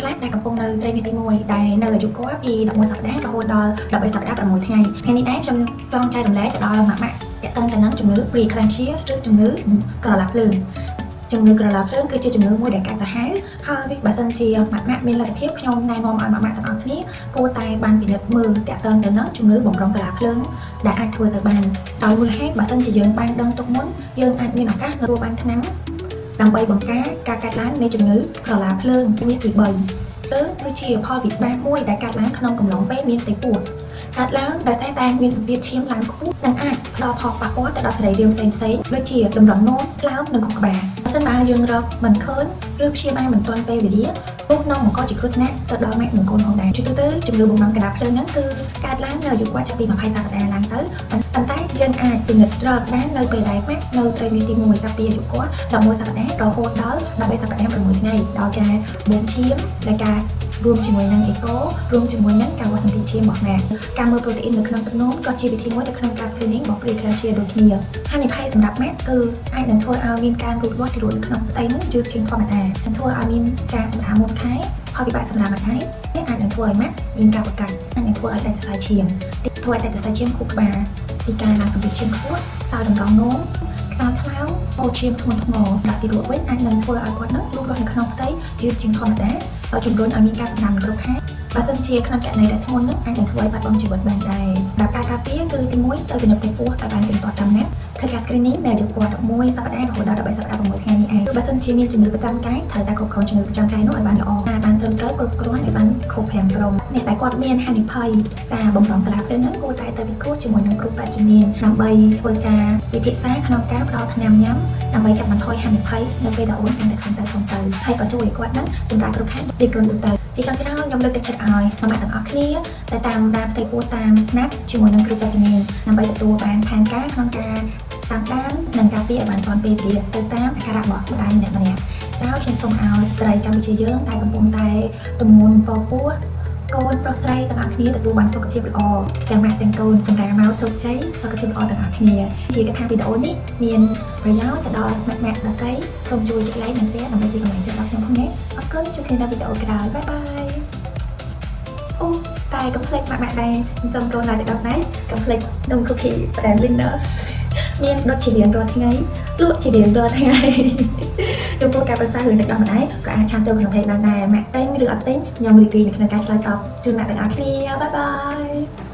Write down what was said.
ខ្លះដែលកំពុងនៅត្រីមាសទី1ដែលនៅអាយុគាត់ពី11សប្តាហ៍រហូតដល់13សប្តាហ៍6ថ្ងៃថ្ងៃនេះដែរខ្ញុំចង់ចែករំលែកទៅដល់ម៉ាក់ទាក់ទងទៅនឹងជំងឺ Preeclampsia ឬជំងឺក្រឡាភ្លើងជំងឺក្រឡាភ្លើងគឺជាជំងឺមួយដែលកាចសាហាវហើយបើសិនជាម៉ាក់មានលទ្ធភាពខ្ញុំណែនាំឲ្យម៉ាក់ទាំងអស់គ្នាគួរតែបានពិនិត្យមើលទាក់ទងទៅនឹងជំងឺបំរុងក្រឡាភ្លើងដែលអាចធ្វើទៅបានដោយមូលហេតុបើសិនជាយើងបានដឹងទុកមុនយើងអាចមានឱកាសទទួលបានថ្នាំដើម្បីបង្ការការកើតឡើងនៃជំងឺក្រឡាភ្លើងមាសទី3ភ្លើងគឺជាផលវិបាកមួយដែលកើតឡើងក្នុងកំឡុងពេលមានផ្ទៃពោះកើតឡើងដោយសារតែមានសម្ពាធឈាមឡើងខ្ពស់និងអាចផ្ដល់ផលប៉ះពាល់ទៅដល់សរីរាង្គផ្សេងៗដូចជាតម្រងនោមថ្លើមនិងខួរក្បាលបើសិនបើយើងរកមិនឃើញឬព្យាបាលមិនទាន់ពេលវេលានោះនឹងបង្កជាគ្រោះថ្នាក់ទៅដល់ម៉ែនិងកូនផងដែរជាទូទៅជំងឺបំរុងកណ្ដាលភ្លើងហ្នឹងគឺកើតឡើងនៅអាយុគាត់ចាប់ពី20សប្តាហ៍ឡើងទៅប៉ុន្តែយើងអាចពិនិត្យរកបាននៅពេលដែលម៉ាក់នៅត្រីមាសទី1ចាប់ពីអាយុគាត់11សប្តាហ៍រហូតដល់13សប្តាហ៍6ថ្ងៃដល់ការបូមឈាមដែលការរួមជាមួយនឹងអេកូរួមជាមួយនឹងការវាស់សម្ពាធឈាមរបស់ម៉ាក់ការមើលប្រូតេអ៊ីននៅក្នុងទឹកនោមក៏ជាវិធីមួយនៅក្នុងការ screening របស់ Preeclampsia ដូចគ្នាហានិភ័យសម្រាប់ម៉ាក់គឺអាចនឹងធ្វើឲ្យមានការលូតលាស់ទារកនៅក្នុងផ្ទៃនោះយឺតជាងធម្មតានិងធ្វើឲ្យមានការសម្រាលមុនខែផលវិបាកសម្រាប់ម៉ាក់ហើយអាចនឹងធ្វើឲ្យម៉ាក់មានការបង្កាច់អាចនឹងធ្វើឲ្យដាច់សរសៃឈាមធ្វើឲ្យដាច់សរសៃឈាមខួរក្បាលពីការឡើងសម្ពាធឈាមខ្ពស់ខ្សោយតម្រងនោមខ្សោយថ្លើមអូឈាមធ្ងន់ធ្ងរដល់ទីរួចវិញអាចនឹងធ្វើឲ្យគាត់នឹងលូតលាស់នៅក្នុងផ្ទៃយឺតជាងធម្មតាហើយជំរុញឲ្យមានការសម្រាមគ្រប់ខែបើសិនជាក្នុងករណីដែលធ្ងន់នឹងអាចនឹងធ្វើឲ្យបាត់បង់ជីវិតបានដែរដល់ការការពារគឺទី1ទៅពិនិត្យផ្ទៃពោះឲ្យបានទៀងទាត់តាមណាធ្វើការ screening នៅអាយុគាត់11សប្តាហ៍រហូតដល់13សប្តាហ៍6ថ្ងៃនេះឯងបើសិនជាមានជំងឺប្រចាំកាយត្រូវតែគ្រប់គ្រងជំងឺប្រចាំកាយនោះឲ្យបានល្អបានត្រឹមត្រូវគ្រប់គ្រាន់ឲ្យបានខុស5ក្រុមអ្នកដែលគាត់មានហានិភ័យការបំរុងកណ្ដាលភ្លើងហ្នឹងគួរតែទៅពិគ្រោះជាមួយនឹងគ្រូពេទ្យជំនាញដើម្បីធ្វើការពិភាក្សាក្នុងការផ្ដល់ថ្នាំញ៉ាំដើម្បីកាត់បន្ថយហានិភ័យនៅពេលដែលអូនកាន់តែធំទៅហើយក៏ជួយឲ្យគាត់ហ្នឹងសម្រាប់គ្រប់ខែទីក្រុមទៅជាចុងក្រោយខ្ញុំលើកទឹកចិត្តឲ្យម៉ាក់ទាំងអស់គ្នាដែលតាមដានផ្ទៃពោះតាមណាត់ជាមួយនឹងគ្រូពេទ្យជំនាញដើម្បីទទួលបានផែនការក្នុងការតាមដាននិងការពារឲ្យបានទាន់ពេលវេលាទៅតាមអាការៈរបស់ម្ដាយម្នាក់ចៅខ្ញុំសូមឲ្យស្ត្រីកម្ពុជាយើងដែលកំពុងតែទម្ងន់ពពោះកូនប្រុសស្រីទាំងអស់គ្នាទទួលបានសុខភាពល្អទាំងម៉ាក់ទាំងកូនសម្រាប់មកជោគជ័យសុខភាពល្អទាំងអស់គ្នាជាកថាវីដេអូនេះមានប្រយោជន៍ទៅដល់ម៉ាក់ដទៃសូមជួយចុច like និង share ដើម្បីជាកម្លាំងចិត្តដល់ខ្ញុំផងណាអរគុណជួបគ្នានៅវីដេអូក្រោយបាយបាយអូតែកុំភ្លេចម៉ាក់ដែរចាំប្រូនlạiដល់ណាកុំភ្លេចនំ cookie ផ្ដែម Linus មានដុតជារៀងរាល់ថ្ងៃលក់ជារៀងរាល់ថ្ងៃចំពោះការប្រឹក្សារឿងទឹកដោះម្ដាយក៏អាចឆានចូលក្នុង page បានដែរម៉ាក់ទិញឬអត់ទិញខ្ញុំរីករាយនៅក្នុងការឆ្លើយតបជូនអ្នកទាំងអស់គ្នាបាយបាយ